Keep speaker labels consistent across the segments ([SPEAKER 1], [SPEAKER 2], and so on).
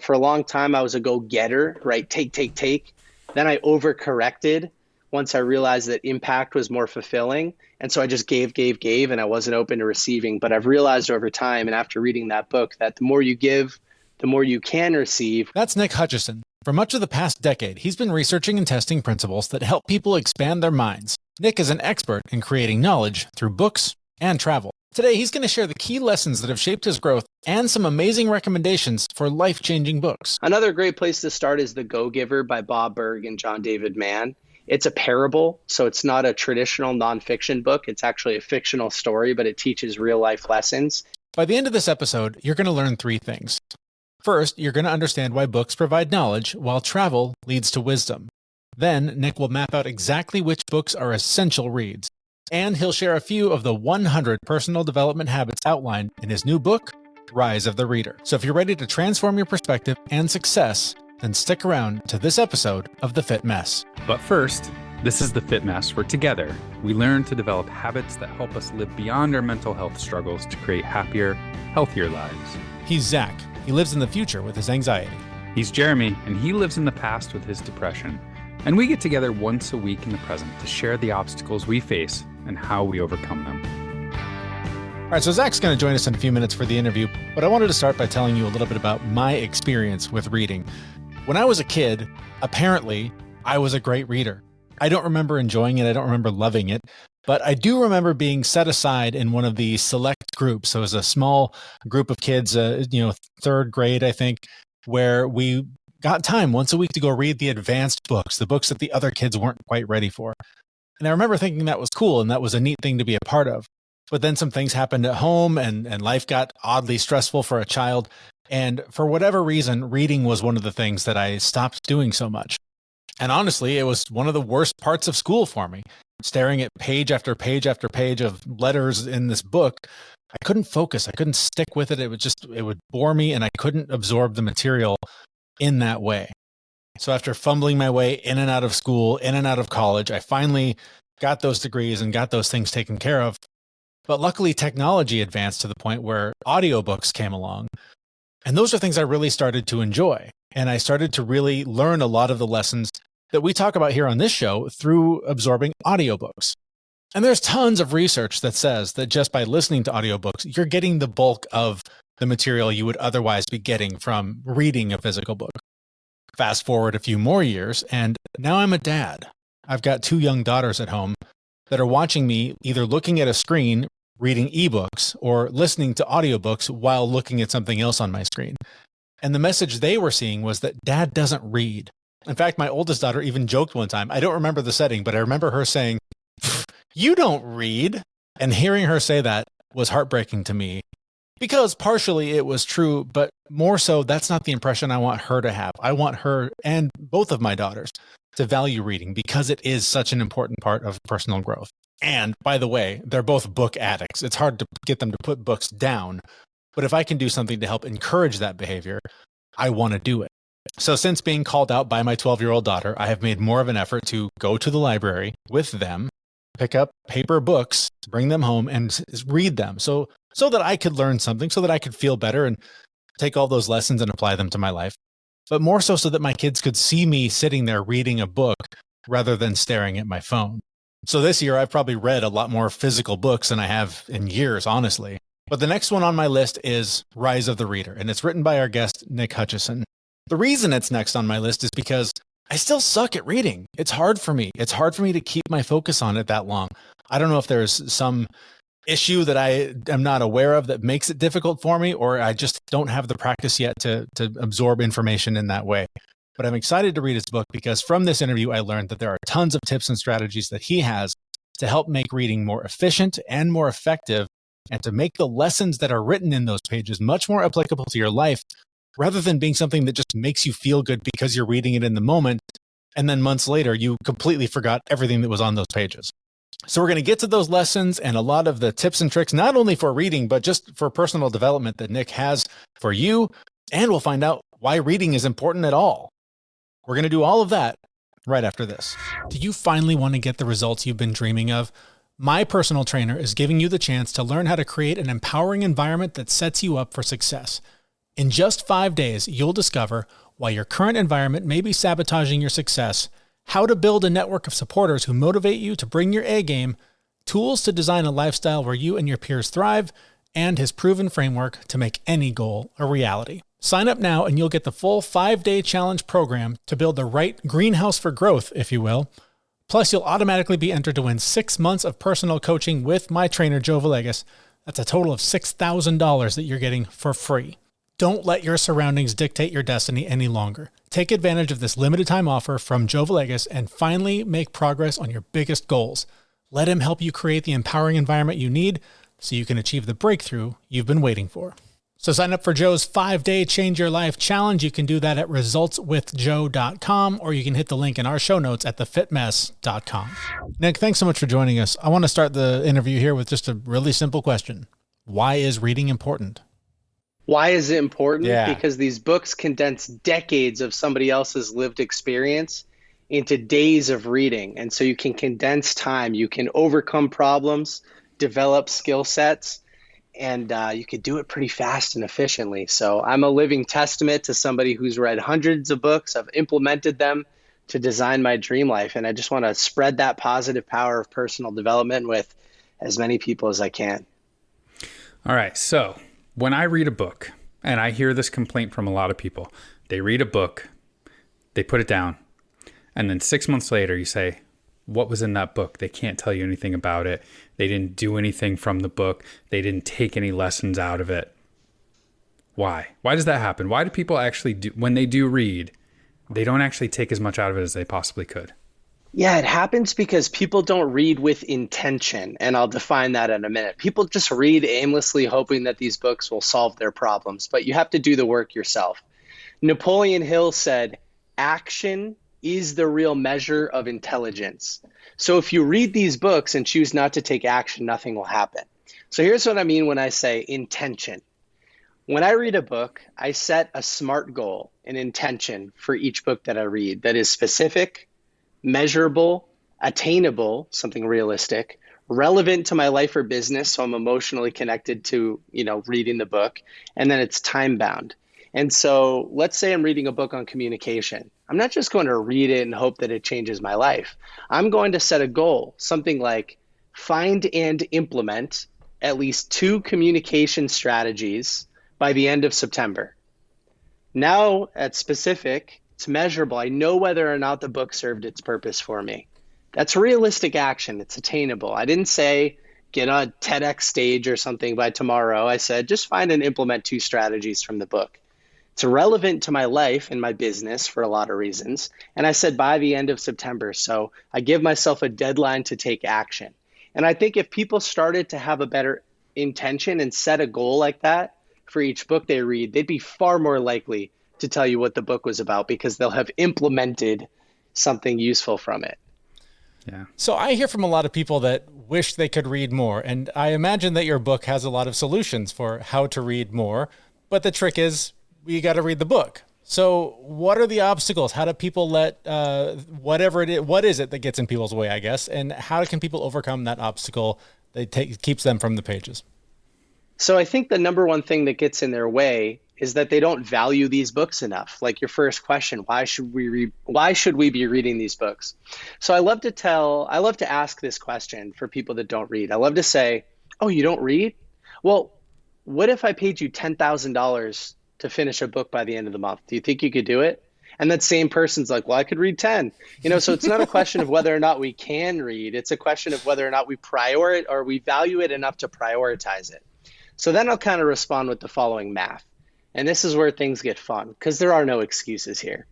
[SPEAKER 1] For a long time, I was a go-getter, right? Take, take, take. Then I overcorrected once I realized that impact was more fulfilling. And so I just gave, and I wasn't open to receiving. But I've realized over time and after reading that book that the more you give, the more you can receive.
[SPEAKER 2] That's Nick Hutchison. For much of the past decade, he's been researching and testing principles that help people expand their minds. Nick is an expert in creating knowledge through books and travel. Today, he's going to share the key lessons that have shaped his growth and some amazing recommendations for life-changing books.
[SPEAKER 1] Another great place to start is The Go-Giver by Bob Berg and John David Mann. It's a parable, so it's not a traditional nonfiction book. It's actually a fictional story, but it teaches real-life lessons.
[SPEAKER 2] By the end of this episode, you're going to learn 3 things. First, you're going to understand why books provide knowledge, while travel leads to wisdom. Then, Nick will map out exactly which books are essential reads. And he'll share a few of the 100 personal development habits outlined in his new book, Rise of the Reader. So if you're ready to transform your perspective and success, then stick around to this episode of The Fit Mess.
[SPEAKER 3] But first, this is The Fit Mess, where together we learn to develop habits that help us live beyond our mental health struggles to create happier, healthier lives.
[SPEAKER 2] He's Zach. He lives in the future with his anxiety.
[SPEAKER 3] He's Jeremy, and he lives in the past with his depression. And we get together once a week in the present to share the obstacles we face and how we overcome them.
[SPEAKER 2] All right, so Zach's going to join us in a few minutes for the interview, but I wanted to start by telling you a little bit about my experience with reading. When I was a kid, apparently, I was a great reader. I don't remember enjoying it. I don't remember loving it, but I do remember being set aside in one of the select groups. So it was a small group of kids, 3rd grade, I think, where we got time once a week to go read the advanced books, the books that the other kids weren't quite ready for. And I remember thinking that was cool and that was a neat thing to be a part of. But then some things happened at home and life got oddly stressful for a child. And for whatever reason, reading was one of the things that I stopped doing so much. And honestly, it was one of the worst parts of school for me. Staring at page after page after page of letters in this book, I couldn't focus. I couldn't stick with it. It would bore me and I couldn't absorb the material in that way. So after fumbling my way in and out of school, in and out of college, I finally got those degrees and got those things taken care of. But luckily, technology advanced to the point where audiobooks came along. And those are things I really started to enjoy. And I started to really learn a lot of the lessons that we talk about here on this show through absorbing audiobooks. And there's tons of research that says that just by listening to audiobooks, you're getting the bulk of the material you would otherwise be getting from reading a physical book. Fast forward a few more years, and now I'm a dad. I've got 2 young daughters at home that are watching me either looking at a screen, reading ebooks, or listening to audiobooks while looking at something else on my screen. And the message they were seeing was that dad doesn't read. In fact, my oldest daughter even joked one time. I don't remember the setting, but I remember her saying, "You don't read." And hearing her say that was heartbreaking to me. Because partially it was true, but more so, that's not the impression I want her to have. I want her and both of my daughters to value reading because it is such an important part of personal growth. And by the way, they're both book addicts. It's hard to get them to put books down. But if I can do something to help encourage that behavior, I want to do it. So since being called out by my 12-year-old daughter, I have made more of an effort to go to the library with them, pick up paper books, bring them home, and read them. So that I could learn something, so that I could feel better and take all those lessons and apply them to my life. But more so that my kids could see me sitting there reading a book rather than staring at my phone. So this year, I've probably read a lot more physical books than I have in years, honestly. But the next one on my list is Rise of the Reader, and it's written by our guest, Nick Hutchison. The reason it's next on my list is because I still suck at reading. It's hard for me. It's hard for me to keep my focus on it that long. I don't know if there's some issue that I am not aware of that makes it difficult for me, or I just don't have the practice yet to absorb information in that way. But I'm excited to read his book because from this interview, I learned that there are tons of tips and strategies that he has to help make reading more efficient and more effective, and to make the lessons that are written in those pages much more applicable to your life, rather than being something that just makes you feel good because you're reading it in the moment, and then months later, you completely forgot everything that was on those pages. So we're going to get to those lessons and a lot of the tips and tricks, not only for reading, but just for personal development that Nick has for you. And we'll find out why reading is important at all. We're going to do all of that right after this. Do you finally want to get the results you've been dreaming of? My personal trainer is giving you the chance to learn how to create an empowering environment that sets you up for success. In just 5 days, you'll discover why your current environment may be sabotaging your success, how to build a network of supporters who motivate you to bring your A game, tools to design a lifestyle where you and your peers thrive, and his proven framework to make any goal a reality. Sign up now and you'll get the full 5-day challenge program to build the right greenhouse for growth, if you will. Plus, you'll automatically be entered to win 6 months of personal coaching with my trainer, Joe Villegas. That's a total of $6,000 that you're getting for free. Don't let your surroundings dictate your destiny any longer. Take advantage of this limited time offer from Joe Villegas and finally make progress on your biggest goals. Let him help you create the empowering environment you need so you can achieve the breakthrough you've been waiting for. So sign up for Joe's 5-day Change Your Life Challenge. You can do that at resultswithjoe.com, or you can hit the link in our show notes at thefitmess.com. Nick, thanks so much for joining us. I want to start the interview here with just a really simple question. Why is reading important?
[SPEAKER 1] Why is it important?
[SPEAKER 2] Yeah.
[SPEAKER 1] Because these books condense decades of somebody else's lived experience into days of reading. And so you can condense time, you can overcome problems, develop skill sets, and you could do it pretty fast and efficiently. So I'm a living testament to somebody who's read hundreds of books. I've implemented them to design my dream life. And I just want to spread that positive power of personal development with as many people as I can.
[SPEAKER 3] All right. So when I read a book, and I hear this complaint from a lot of people, they read a book, they put it down, and then 6 months later you say, what was in that book? They can't tell you anything about it. They didn't do anything from the book. They didn't take any lessons out of it. Why? Why does that happen? Why do people actually do, when they do read, they don't actually take as much out of it as they possibly could?
[SPEAKER 1] Yeah, it happens because people don't read with intention, and I'll define that in a minute. People just read aimlessly hoping that these books will solve their problems, but you have to do the work yourself. Napoleon Hill said, action is the real measure of intelligence. So if you read these books and choose not to take action, nothing will happen. So here's what I mean when I say intention. When I read a book, I set a SMART goal, an intention for each book that I read that is specific, measurable, attainable, something realistic, relevant to my life or business, so I'm emotionally connected to, reading the book, and then it's time bound. And so let's say I'm reading a book on communication. I'm not just going to read it and hope that it changes my life. I'm going to set a goal, something like find and implement at least 2 communication strategies by the end of September. Now at specific, it's measurable. I know whether or not the book served its purpose for me. That's realistic action. It's attainable. I didn't say get on a TEDx stage or something by tomorrow. I said just find and implement 2 strategies from the book. It's relevant to my life and my business for a lot of reasons. And I said by the end of September. So I give myself a deadline to take action. And I think if people started to have a better intention and set a goal like that for each book they read, they'd be far more likely to tell you what the book was about because they'll have implemented something useful from it.
[SPEAKER 2] Yeah. So I hear from a lot of people that wish they could read more. And I imagine that your book has a lot of solutions for how to read more. But the trick is you got to read the book. So what are the obstacles? How do people let whatever it is, what is it that gets in people's way, I guess? And how can people overcome that obstacle that keeps them from the pages?
[SPEAKER 1] So I think the number one thing that gets in their way is that they don't value these books enough. Like your first question, why should we be reading these books? So I love to ask this question for people that don't read. I love to say, oh, you don't read? Well, what if I paid you $10,000 to finish a book by the end of the month? Do you think you could do it? And that same person's like, well, I could read 10. So it's not a question of whether or not we can read. It's a question of whether or not we value it enough to prioritize it. So then I'll kind of respond with the following math. And this is where things get fun because there are no excuses here.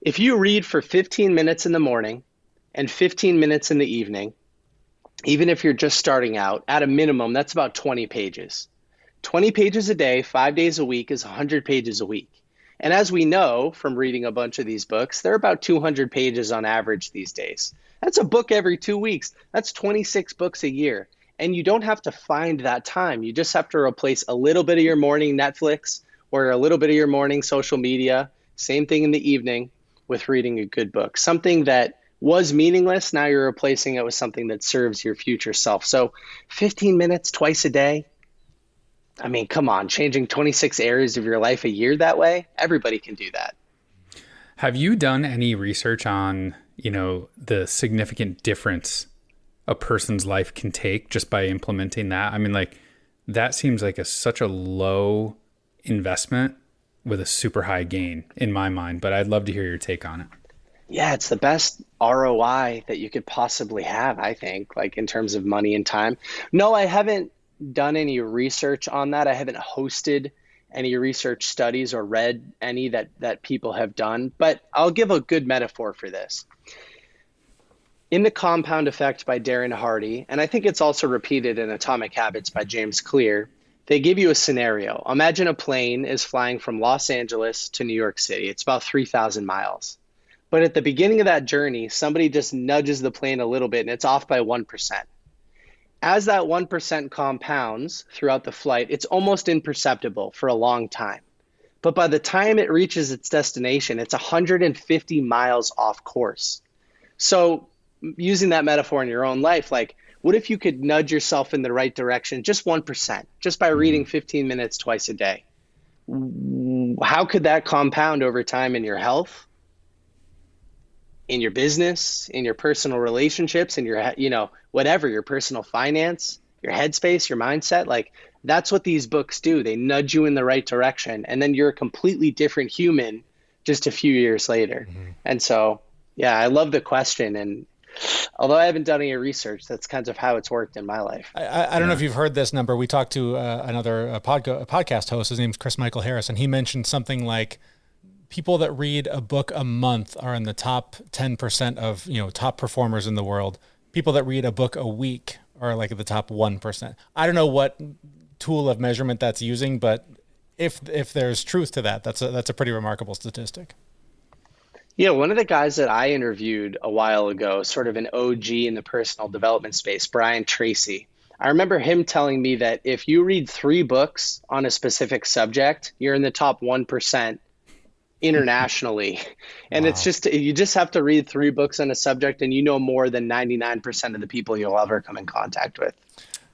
[SPEAKER 1] If you read for 15 minutes in the morning and 15 minutes in the evening, even if you're just starting out, at a minimum, that's about 20 pages. 20 pages a day, 5 days a week is 100 pages a week. And as we know from reading a bunch of these books, they're about 200 pages on average these days. That's a book every 2 weeks. That's 26 books a year. And you don't have to find that time. You just have to replace a little bit of your morning Netflix or a little bit of your morning social media, same thing in the evening, with reading a good book. Something that was meaningless, now you're replacing it with something that serves your future self. So 15 minutes twice a day, I mean, come on, changing 26 areas of your life a year that way, everybody can do that.
[SPEAKER 3] Have you done any research on, the significant difference a person's life can take just by implementing that? I mean, like, that seems like such a low investment with a super high gain in my mind, but I'd love to hear your take on it.
[SPEAKER 1] Yeah, it's the best ROI that you could possibly have, I think, like in terms of money and time. No, I haven't done any research on that. I haven't hosted any research studies or read any that people have done, but I'll give a good metaphor for this. In The Compound Effect by Darren Hardy, and I think it's also repeated in Atomic Habits by James Clear, they give you a scenario. Imagine a plane is flying from Los Angeles to New York City. It's about 3,000 miles. But at the beginning of that journey, somebody just nudges the plane a little bit and it's off by 1%. As that 1% compounds throughout the flight, it's almost imperceptible for a long time. But by the time it reaches its destination, it's 150 miles off course. So using that metaphor in your own life, like, what if you could nudge yourself in the right direction just 1%, just by reading 15 minutes twice a day? How could that compound over time in your health, in your business, in your personal relationships, in your, whatever, your personal finance, your headspace, your mindset? Like, that's what these books do. They nudge you in the right direction. And then you're a completely different human just a few years later. And so, yeah, I love the question. And although I haven't done any research, that's kind of how it's worked in my life.
[SPEAKER 2] I don't know if you've heard this number. We talked to another podcast host. His name's Chris Michael Harris, and he mentioned something like people that read a book a month are in the top 10% of top performers in the world. People that read a book a week are like at the top 1%. I don't know what tool of measurement that's using, but if there's truth to that, that's a pretty remarkable statistic.
[SPEAKER 1] Yeah, one of the guys that I interviewed a while ago, sort of an OG in the personal development space, Brian Tracy. I remember him telling me that if you read 3 books on a specific subject, you're in the top 1% internationally. And
[SPEAKER 2] Wow.
[SPEAKER 1] it's just, you just have to read 3 books on a subject and you know more than 99% of the people you'll ever come in contact with.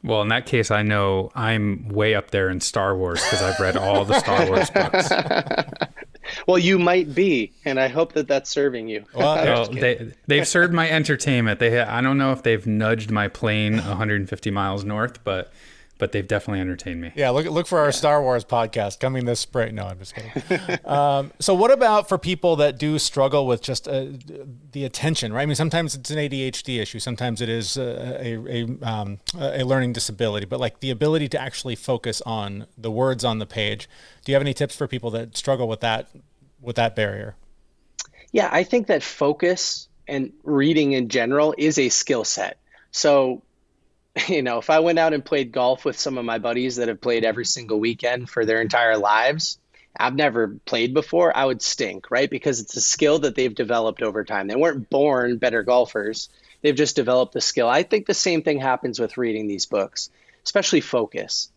[SPEAKER 3] Well, in that case, I know I'm way up there in Star Wars because I've read all the Star Wars books.
[SPEAKER 1] Well, you might be, and I hope that that's serving you.
[SPEAKER 3] Well, they've served my entertainment. I don't know if they've nudged my plane 150 miles north, but they've definitely entertained me.
[SPEAKER 2] Yeah, look for our Star Wars podcast coming this spring. No, I'm just kidding. So what about for people that do struggle with just the attention, right? I mean, sometimes it's an ADHD issue. Sometimes it is a learning disability, but like the ability to actually focus on the words on the page. Do you have any tips for people that struggle with that barrier?
[SPEAKER 1] Yeah, I think that focus and reading in general is a skill set. So, if I went out and played golf with some of my buddies that have played every single weekend for their entire lives, I've never played before, I would stink, right? Because it's a skill that they've developed over time. They weren't born better golfers. They've just developed the skill. I think the same thing happens with reading these books, especially focus.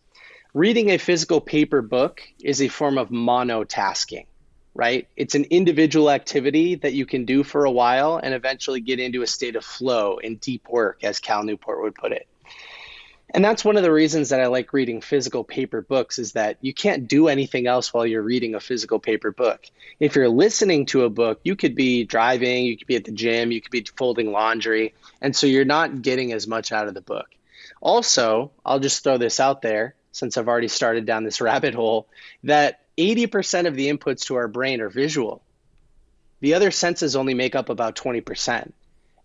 [SPEAKER 1] Reading a physical paper book is a form of monotasking, right? It's an individual activity that you can do for a while and eventually get into a state of flow and deep work, as Cal Newport would put it. And that's one of the reasons that I like reading physical paper books, is that you can't do anything else while you're reading a physical paper book. If you're listening to a book, you could be driving, you could be at the gym, you could be folding laundry, and so you're not getting as much out of the book. Also, I'll just throw this out there, since I've already started down this rabbit hole, that 80% of the inputs to our brain are visual. The other senses only make up about 20%.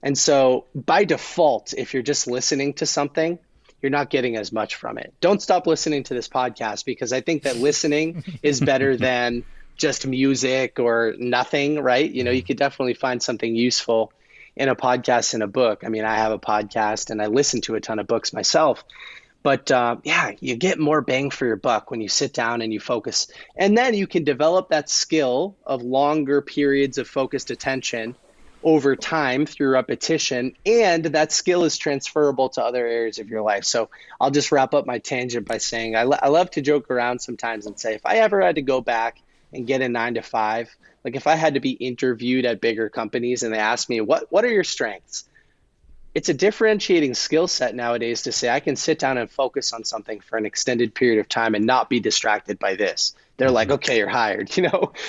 [SPEAKER 1] And so by default, if you're just listening to something, you're not getting as much from it. Don't stop listening to this podcast, because I think that listening is better than just music or nothing, right? You could definitely find something useful in a podcast and a book. I mean, I have a podcast and I listen to a ton of books myself. But you get more bang for your buck when you sit down and you focus. And then you can develop that skill of longer periods of focused attention over time through repetition, and that skill is transferable to other areas of your life. So I'll just wrap up my tangent by saying I love to joke around sometimes and say, if I ever had to go back and get a 9-to-5, like if I had to be interviewed at bigger companies and they asked me, what are your strengths? it's a differentiating skill set nowadays to say I can sit down and focus on something for an extended period of time and not be distracted by this. They're like,
[SPEAKER 3] Hmm.
[SPEAKER 1] okay, you're hired,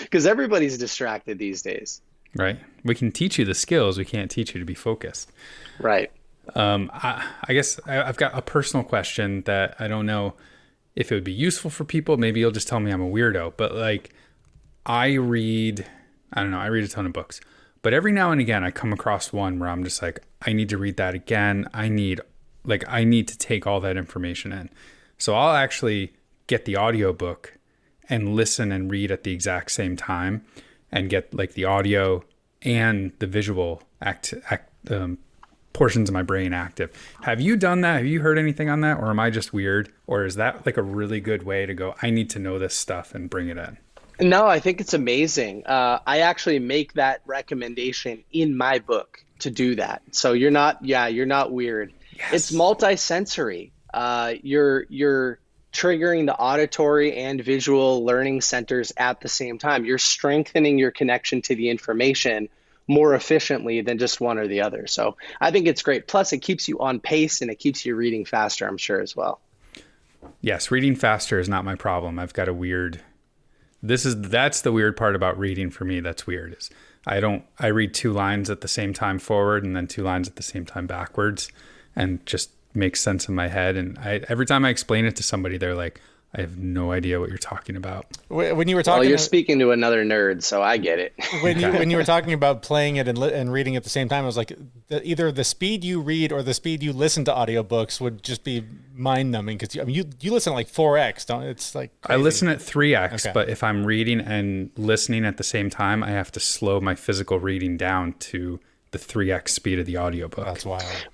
[SPEAKER 1] because everybody's distracted these days.
[SPEAKER 3] Right. We can teach you the skills. We can't teach you to be focused.
[SPEAKER 1] Right.
[SPEAKER 3] I guess I've got a personal question that I don't know if it would be useful for people. Maybe you'll just tell me I'm a weirdo, but like I read, I don't know, I read a ton of books, but every now and again I come across one where I'm just like, I need to read that again. I need to take all that information in. So I'll actually get the audiobook and listen and read at the exact same time and get like the audio and the visual portions of my brain active. Have you done that? Have you heard anything on that? Or am I just weird? Or is that like a really good way to go, I need to know this stuff and bring it in?
[SPEAKER 1] No, I think it's amazing. I actually make that recommendation in my book to do that. So you're not weird. It's
[SPEAKER 3] Yes.
[SPEAKER 1] multisensory. You're triggering the auditory and visual learning centers at the same time. You're strengthening your connection to the information more efficiently than just one or the other. So I think it's great. Plus, it keeps you on pace and it keeps you reading faster, I'm sure, as well.
[SPEAKER 3] Yes, reading faster is not my problem. I've got a weird that's the weird part about reading for me. That's weird is I read two lines at the same time forward and then two lines at the same time backwards and just makes sense in my head. And every time I explain it to somebody, they're like, I have no idea what you're talking about.
[SPEAKER 2] When you were
[SPEAKER 1] Well,
[SPEAKER 2] talking,
[SPEAKER 1] you're speaking to another nerd, so I get it.
[SPEAKER 2] when you were talking about playing it and reading at the same time, I was like, either the speed you read or the speed you listen to audiobooks would just be mind numbing because you listen at like 4x, don't? It's like crazy.
[SPEAKER 3] I listen at 3x,
[SPEAKER 2] Okay.
[SPEAKER 3] but if I'm reading and listening at the same time, I have to slow my physical reading down to the 3x speed of the audiobook.
[SPEAKER 2] That's wild.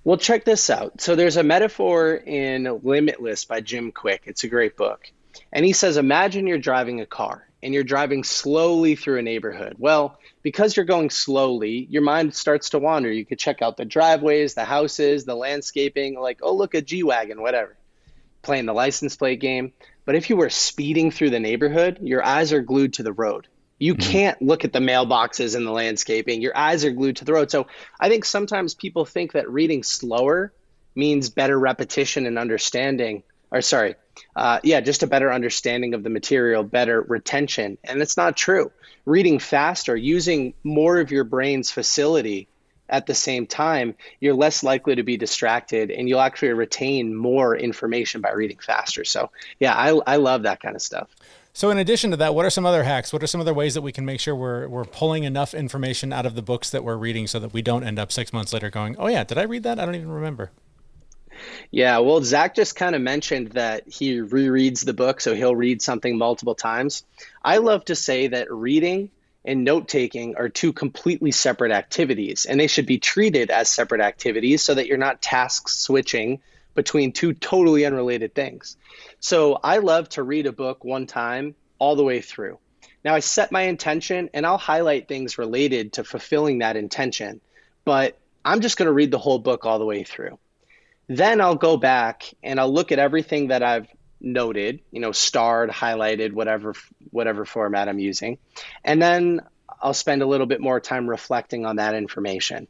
[SPEAKER 1] Well, check this out. So there's a metaphor in Limitless by Jim Quick. It's a great book. And he says, imagine you're driving a car and you're driving slowly through a neighborhood. Well, because you're going slowly, your mind starts to wander. You could check out the driveways, the houses, the landscaping, like, oh, look, a G-Wagon, whatever, playing the license plate game. But if you were speeding through the neighborhood, your eyes are glued to the road. You
[SPEAKER 3] Mhm.
[SPEAKER 1] can't look at the mailboxes and the landscaping. Your eyes are glued to the road. So I think sometimes people think that reading slower means better repetition and understanding, or sorry, just a better understanding of the material, better retention. And it's not true. Reading faster, using more of your brain's facility at the same time, you're less likely to be distracted and you'll actually retain more information by reading faster. So yeah, I love that kind of stuff.
[SPEAKER 2] So in addition to that, what are some other hacks? What are some other ways that we can make sure we're pulling enough information out of the books that we're reading so that we don't end up 6 months later going, oh yeah, did I read that? I don't even remember.
[SPEAKER 1] Yeah, well, Zach just kind of mentioned that he rereads the book, so he'll read something multiple times. I love to say that reading and note taking are two completely separate activities, and they should be treated as separate activities so that you're not task switching between two totally unrelated things. So I love to read a book one time all the way through. Now I set my intention and I'll highlight things related to fulfilling that intention, but I'm just going to read the whole book all the way through. Then I'll go back and I'll look at everything that I've noted, starred, highlighted, whatever format I'm using. And then I'll spend a little bit more time reflecting on that information.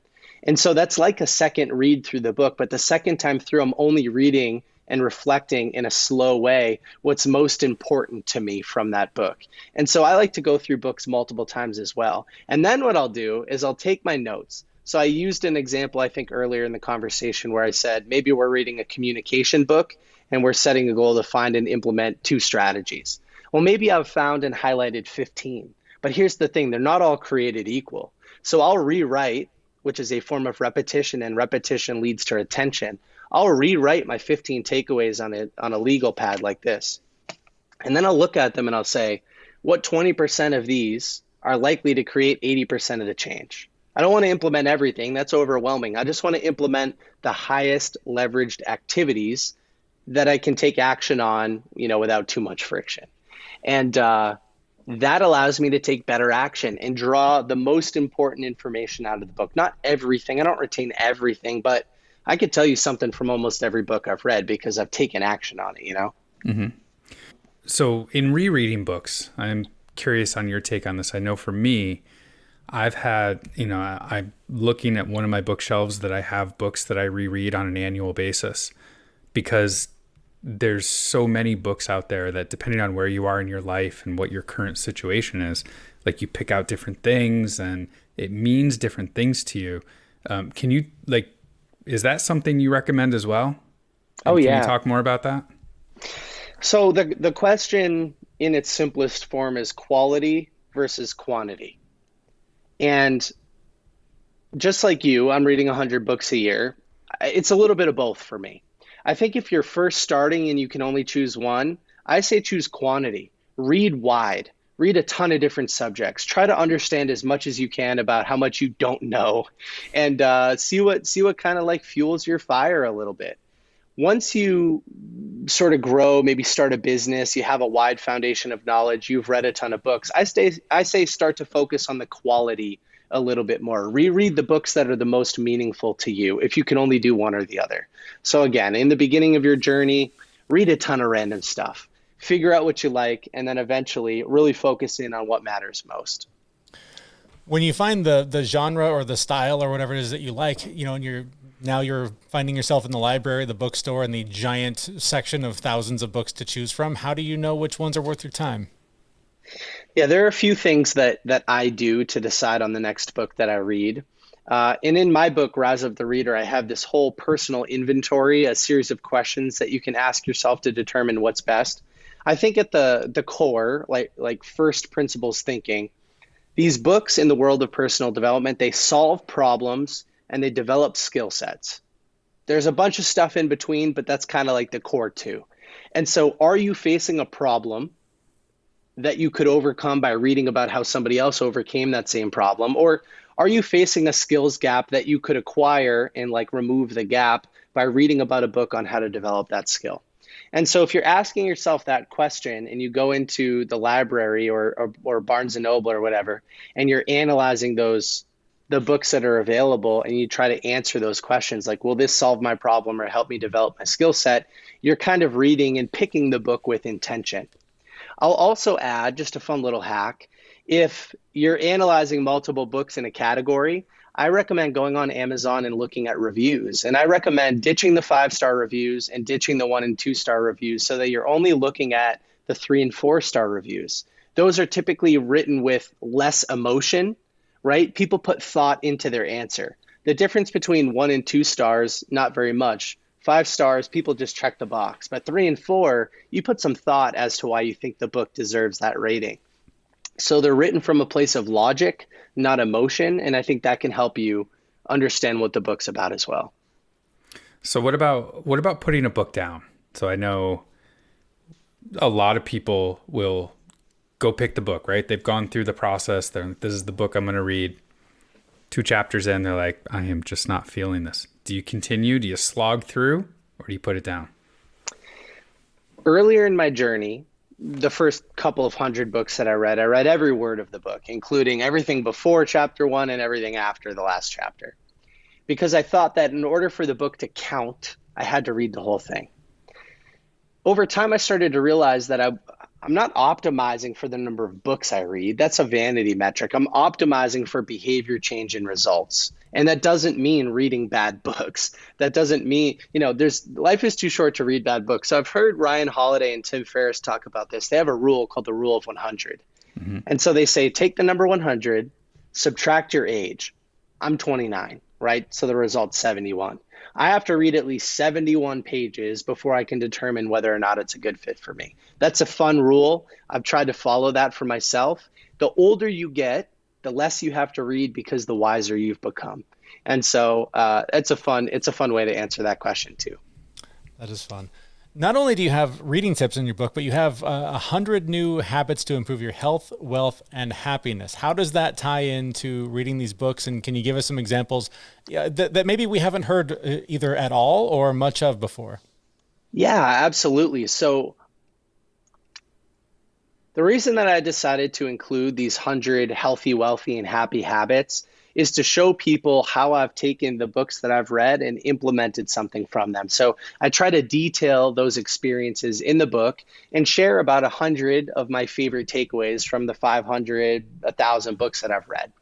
[SPEAKER 1] And so that's like a second read through the book, but the second time through, I'm only reading and reflecting in a slow way what's most important to me from that book. And so I like to go through books multiple times as well. And then what I'll do is I'll take my notes. So I used an example, I think, earlier in the conversation where I said maybe we're reading a communication book and we're setting a goal to find and implement 2 strategies. Well, maybe I've found and highlighted 15. But here's the thing, they're not all created equal. So I'll rewrite, which is a form of repetition, and repetition leads to retention. I'll rewrite my 15 takeaways on a legal pad like this. And then I'll look at them and I'll say, what 20% of these are likely to create 80% of the change? I don't want to implement everything. That's overwhelming. I just want to implement the highest leveraged activities that I can take action on, without too much friction. And that allows me to take better action and draw the most important information out of the book. Not everything. I don't retain everything, but I could tell you something from almost every book I've read because I've taken action on it,
[SPEAKER 3] Mm-hmm. So in rereading books, I'm curious on your take on this. I know for me, I've had, I'm looking at one of my bookshelves that I have books that I reread on an annual basis because there's so many books out there that depending on where you are in your life and what your current situation is, like you pick out different things and it means different things to you. Can you is that something you recommend as well?
[SPEAKER 1] Oh
[SPEAKER 3] And can you
[SPEAKER 1] yeah.
[SPEAKER 3] talk more about that?
[SPEAKER 1] So the question in its simplest form is quality versus quantity. And just like you, I'm reading 100 books a year. It's a little bit of both for me. I think if you're first starting and you can only choose one, I say choose quantity. Read wide. Read a ton of different subjects. Try to understand as much as you can about how much you don't know, and see what kind of like fuels your fire a little bit. Once you sort of grow, maybe start a business, you have a wide foundation of knowledge, you've read a ton of books. I say start to focus on the quality a little bit more. Reread the books that are the most meaningful to you if you can only do one or the other. So again, in the beginning of your journey, read a ton of random stuff. Figure out what you like and then eventually really focus in on what matters most.
[SPEAKER 2] When you find the genre or the style or whatever it is that you like, and you're finding yourself in the library, the bookstore, and the giant section of thousands of books to choose from, how do you know which ones are worth your time?
[SPEAKER 1] Yeah, there are a few things that I do to decide on the next book that I read. And in my book, Rise of the Reader, I have this whole personal inventory, a series of questions that you can ask yourself to determine what's best. I think at the core, like first principles thinking, these books in the world of personal development, they solve problems and they develop skill sets. There's a bunch of stuff in between, but that's kind of like the core too. And so, are you facing a problem that you could overcome by reading about how somebody else overcame that same problem? Or are you facing a skills gap that you could acquire and like remove the gap by reading about a book on how to develop that skill? And so if you're asking yourself that question and you go into the library or Barnes and Noble or whatever, and you're analyzing the books that are available and you try to answer those questions like, will this solve my problem or help me develop my skill set? You're kind of reading and picking the book with intention. I'll also add just a fun little hack. If you're analyzing multiple books in a category, I recommend going on Amazon and looking at reviews. And I recommend ditching the 5-star reviews and ditching the 1 and 2-star reviews so that you're only looking at the 3 and 4-star reviews. Those are typically written with less emotion, right? People put thought into their answer. The difference between 1 and 2 stars, not very much. 5 stars, people just check the box. But 3 and 4, you put some thought as to why you think the book deserves that rating. So they're written from a place of logic, not emotion. And I think that can help you understand what the book's about as well.
[SPEAKER 3] So what about putting a book down? So I know a lot of people will go pick the book, right? They've gone through the process. This is the book I'm going to read. 2 chapters in, they're like, I am just not feeling this. Do you continue? Do you slog through or do you put it down?
[SPEAKER 1] Earlier in my journey, the first couple of 100 books that I read every word of the book, including everything before chapter 1 and everything after the last chapter, because I thought that in order for the book to count, I had to read the whole thing. Over time, I started to realize that I'm not optimizing for the number of books I read. That's a vanity metric. I'm optimizing for behavior change and results. And that doesn't mean reading bad books. That doesn't mean, life is too short to read bad books. So I've heard Ryan Holiday and Tim Ferriss talk about this. They have a rule called the rule of 100.
[SPEAKER 3] Mm-hmm.
[SPEAKER 1] And so they say, take the number 100, subtract your age. I'm 29, right? So the result's 71. I have to read at least 71 pages before I can determine whether or not it's a good fit for me. That's a fun rule. I've tried to follow that for myself. The older you get, the less you have to read because the wiser you've become. And so it's a fun way to answer that question too.
[SPEAKER 2] That is fun. Not only do you have reading tips in your book, but you have 100 new habits to improve your health, wealth, and happiness. How does that tie into reading these books? And can you give us some examples that maybe we haven't heard either at all or much of before?
[SPEAKER 1] Yeah, absolutely. So the reason that I decided to include these 100 healthy, wealthy, and happy habits is to show people how I've taken the books that I've read and implemented something from them. So I try to detail those experiences in the book and share about 100 of my favorite takeaways from the 500, 1,000 books that I've read.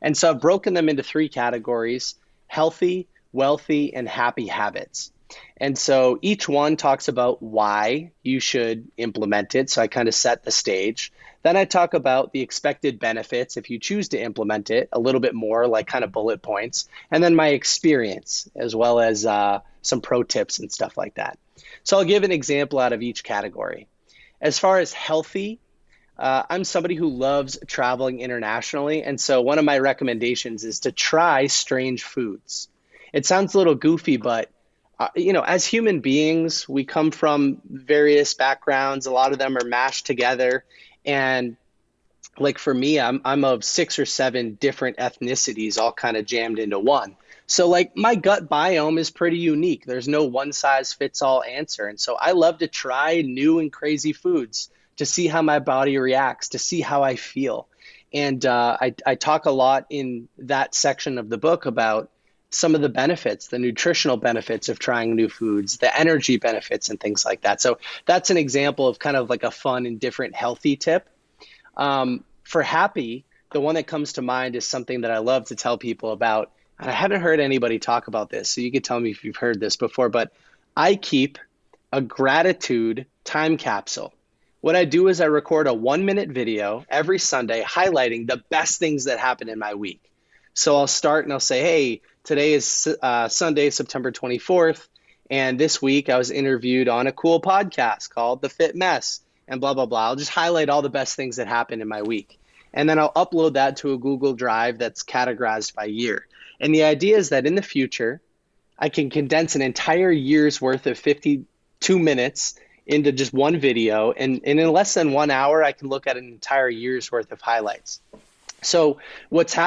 [SPEAKER 1] And so I've broken them into three categories: healthy, wealthy, and happy habits. And so each one talks about why you should implement it. So I kind of set the stage. Then I talk about the expected benefits if you choose to implement it a little bit more, like kind of bullet points. And then my experience, as well as some pro tips and stuff like that. So I'll give an example out of each category. As far as healthy, I'm somebody who loves traveling internationally. And so one of my recommendations is to try strange foods. It sounds a little goofy, but as human beings, we come from various backgrounds. A lot of them are mashed together. And like for me, I'm of 6 or 7 different ethnicities all kind of jammed into one. So like my gut biome is pretty unique. There's no one size fits all answer. And so I love to try new and crazy foods to see how my body reacts, to see how I feel. And I talk a lot in that section of the book about some of the benefits, the nutritional benefits of trying new foods, the energy benefits and things like that. So that's an example of kind of like a fun and different healthy tip. For happy, the one that comes to mind is something that I love to tell people about. And I haven't heard anybody talk about this, so you could tell me if you've heard this before, but I keep a gratitude time capsule. What I do is I record a 1-minute video every Sunday highlighting the best things that happened in my week. So I'll start and I'll say, hey, today is Sunday, September 24th. And this week I was interviewed on a cool podcast called The Fit Mess and blah, blah, blah. I'll just highlight all the best things that happened in my week. And then I'll upload that to a Google Drive that's categorized by year. And the idea is that in the future, I can condense an entire year's worth of 52 minutes into just one video. And in less than 1 hour, I can look at an entire year's worth of highlights. So what's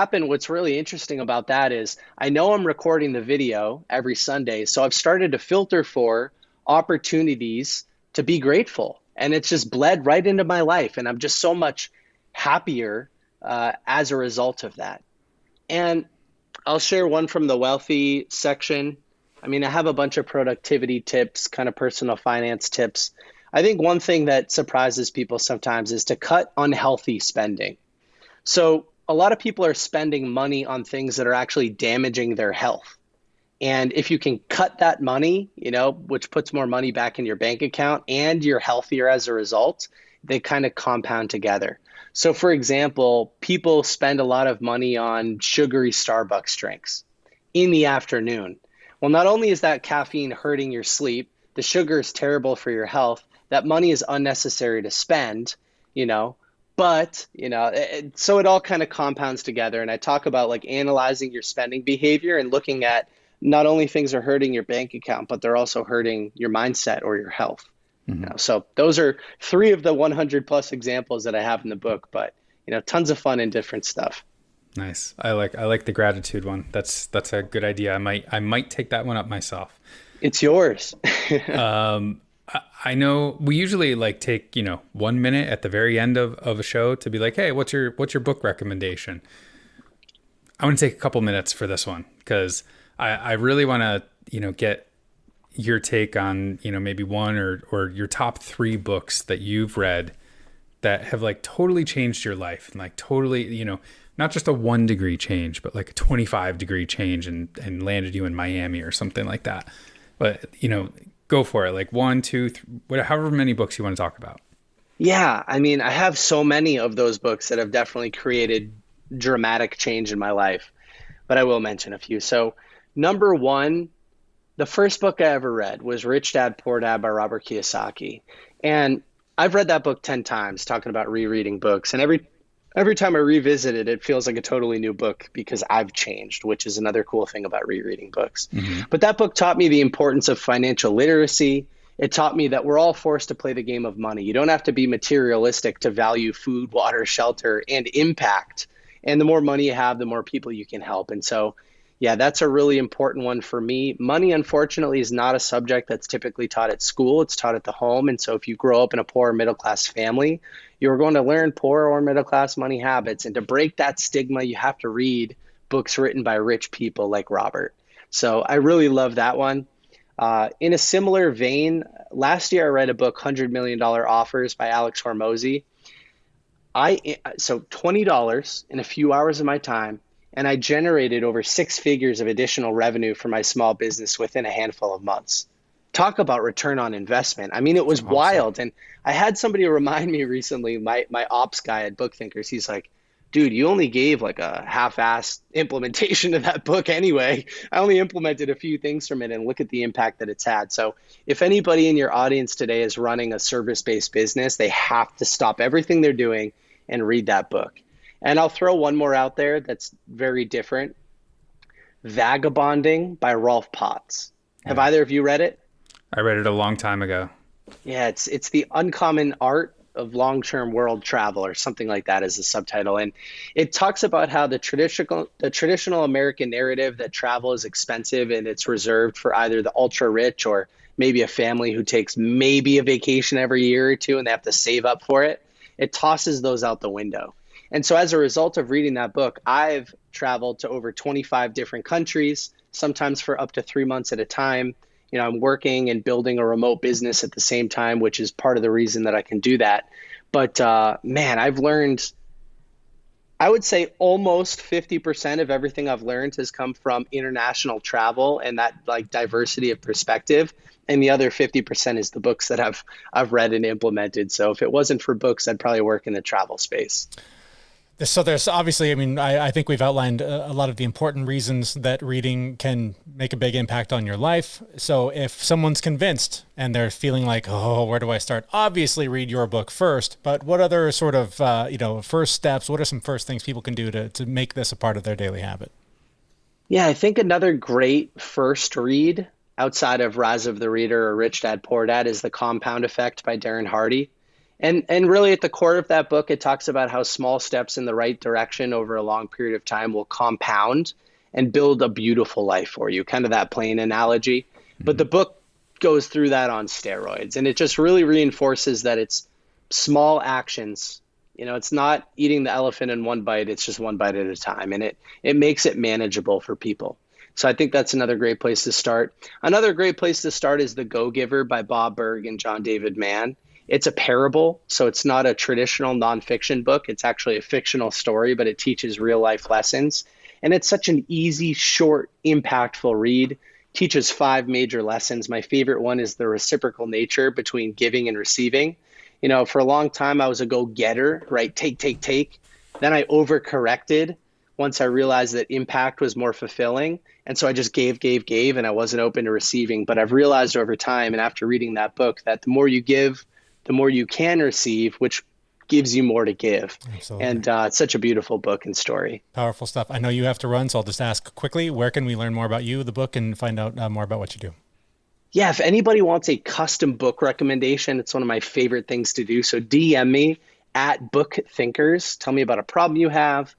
[SPEAKER 1] really interesting about that is I know I'm recording the video every Sunday. So I've started to filter for opportunities to be grateful. And it's just bled right into my life. And I'm just so much happier as a result of that. And I'll share one from the wealthy section. I mean, I have a bunch of productivity tips, kind of personal finance tips. I think one thing that surprises people sometimes is to cut unhealthy spending. So a lot of people are spending money on things that are actually damaging their health. And if you can cut that money, which puts more money back in your bank account and you're healthier as a result, they kind of compound together. So for example, people spend a lot of money on sugary Starbucks drinks in the afternoon. Well, not only is that caffeine hurting your sleep, the sugar is terrible for your health, that money is unnecessary to spend, but, so it all kind of compounds together. And I talk about like analyzing your spending behavior and looking at not only things are hurting your bank account, but they're also hurting your mindset or your health.
[SPEAKER 3] Mm-hmm.
[SPEAKER 1] So those are 3 of the 100 plus examples that I have in the book, but, tons of fun and different stuff.
[SPEAKER 3] Nice. I like the gratitude one. That's a good idea. I might take that one up myself.
[SPEAKER 1] It's yours.
[SPEAKER 3] I know we usually take 1 minute at the very end of a show to be like, hey, what's your book recommendation? I want to take a couple minutes for this one because I really want to get your take on maybe one or your top 3 books that you've read that have totally changed your life and totally not just a 1 degree change but like a 25 degree change and landed you in Miami or something like that. But go for it. 1, 2, 3, however many books you want to talk about.
[SPEAKER 1] Yeah. I mean, I have so many of those books that have definitely created dramatic change in my life, but I will mention a few. So number 1, the first book I ever read was Rich Dad, Poor Dad by Robert Kiyosaki. And I've read that book 10 times, talking about rereading books. And every time I revisit it, it feels like a totally new book because I've changed, which is another cool thing about rereading books. Mm-hmm. But that book taught me the importance of financial literacy. It taught me that we're all forced to play the game of money. You don't have to be materialistic to value food, water, shelter, and impact. And the more money you have, the more people you can help. And so, yeah, that's a really important one for me. Money, unfortunately, is not a subject that's typically taught at school. It's taught at the home. And so if you grow up in a poor middle-class family, you're going to learn poor or middle-class money habits. And to break that stigma, you have to read books written by rich people like Robert. So I really love that one. In a similar vein, last year I read a book, $100 Million Offers by Alex Hormozy. So $20 in a few hours of my time, and I generated over six figures of additional revenue for my small business within a handful of months. Talk about return on investment. I mean, it was wild. And I had somebody remind me recently, my ops guy at BookThinkers, he's like, dude, you only gave like a half-assed implementation of that book anyway. I only implemented a few things from it, and look at the impact that it's had. So if anybody in your audience today is running a service-based business, they have to stop everything they're doing and read that book. And I'll throw one more out there that's very different. Vagabonding by Rolf Potts. Have either of you read it?
[SPEAKER 3] I read it a long time ago.
[SPEAKER 1] Yeah, it's the uncommon art of long-term world travel, or something like that is the subtitle. And it talks about how the traditional American narrative that travel is expensive and it's reserved for either the ultra rich or maybe a family who takes maybe a vacation every year or two and they have to save up for it. It tosses those out the window. And so as a result of reading that book, I've traveled to over 25 different countries, sometimes for up to 3 months at a time. You know, I'm working and building a remote business at the same time, which is part of the reason that I can do that. But man, I've learned, I would say almost 50% of everything I've learned has come from international travel and that like diversity of perspective. And the other 50% is the books that I've read and implemented. So if it wasn't for books, I'd probably work in the travel space.
[SPEAKER 2] So there's obviously, I mean, I think we've outlined a lot of the important reasons that reading can make a big impact on your life. So if someone's convinced and they're feeling like, oh, where do I start? Obviously read your book first, but what other sort of, first steps, what are some first things people can do to make this a part of their daily habit?
[SPEAKER 1] Yeah, I think another great first read outside of Rise of the Reader or Rich Dad Poor Dad is The Compound Effect by Darren Hardy. And really at the core of that book, it talks about how small steps in the right direction over a long period of time will compound and build a beautiful life for you, kind of that plane analogy. But the book goes through that on steroids, and it just really reinforces that it's small actions. You know, it's not eating the elephant in one bite, it's just one bite at a time, and it makes it manageable for people. So I think that's another great place to start. Another great place to start is The Go-Giver by Bob Burg and John David Mann. It's a parable, so it's not a traditional nonfiction book. It's actually a fictional story, but it teaches real life lessons. And it's such an easy, short, impactful read. Teaches 5 major lessons. My favorite one is the reciprocal nature between giving and receiving. You know, for a long time, I was a go-getter, right? Take, take, take. Then I overcorrected once I realized that impact was more fulfilling. And so I just gave, and I wasn't open to receiving. But I've realized over time, and after reading that book, that the more you give, the more you can receive, which gives you more to give. Absolutely. And it's such a beautiful book and story.
[SPEAKER 2] Powerful stuff. I know you have to run, so I'll just ask quickly, where can we learn more about you, the book, and find out more about what you do?
[SPEAKER 1] Yeah, if anybody wants a custom book recommendation, it's one of my favorite things to do. So DM me at BookThinkers. Tell me about a problem you have.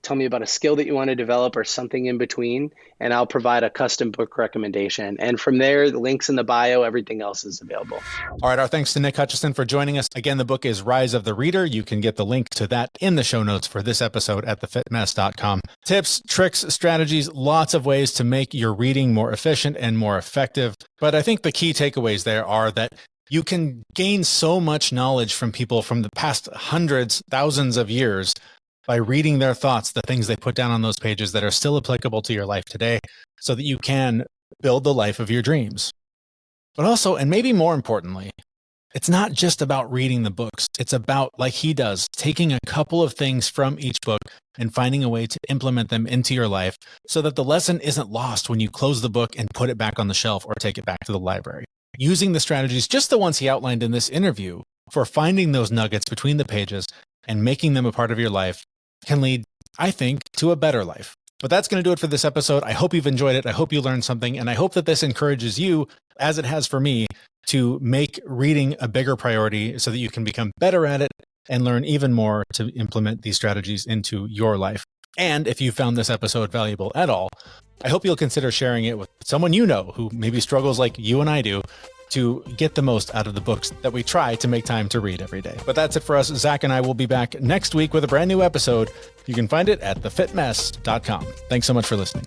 [SPEAKER 1] Tell me about a skill that you want to develop or something in between, and I'll provide a custom book recommendation. And from there, the links in the bio, everything else is available.
[SPEAKER 2] All right. Our thanks to Nick Hutchison for joining us. Again, the book is Rise of the Reader. You can get the link to that in the show notes for this episode at thefitmess.com. Tips, tricks, strategies, lots of ways to make your reading more efficient and more effective. But I think the key takeaways there are that you can gain so much knowledge from people from the past hundreds, thousands of years by reading their thoughts, the things they put down on those pages that are still applicable to your life today, so that you can build the life of your dreams. But also, and maybe more importantly, it's not just about reading the books. It's about, like he does, taking a couple of things from each book and finding a way to implement them into your life so that the lesson isn't lost when you close the book and put it back on the shelf or take it back to the library. Using the strategies, just the ones he outlined in this interview, for finding those nuggets between the pages and making them a part of your life can lead, I think, to a better life. But that's going to do it for this episode. I hope you've enjoyed it. I hope you learned something. And I hope that this encourages you, as it has for me, to make reading a bigger priority so that you can become better at it and learn even more to implement these strategies into your life. And if you found this episode valuable at all, I hope you'll consider sharing it with someone you know who maybe struggles like you and I do, to get the most out of the books that we try to make time to read every day. But that's it for us. Zach and I will be back next week with a brand new episode. You can find it at thefitmess.com. Thanks so much for listening.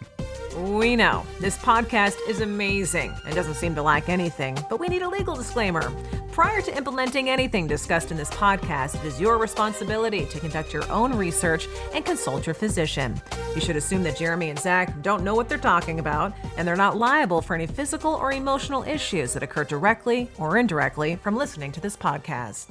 [SPEAKER 4] We know this podcast is amazing and doesn't seem to lack anything, but we need a legal disclaimer. Prior to implementing anything discussed in this podcast, it is your responsibility to conduct your own research and consult your physician. You should assume that Jeremy and Zach don't know what they're talking about, and they're not liable for any physical or emotional issues that occur directly or indirectly from listening to this podcast.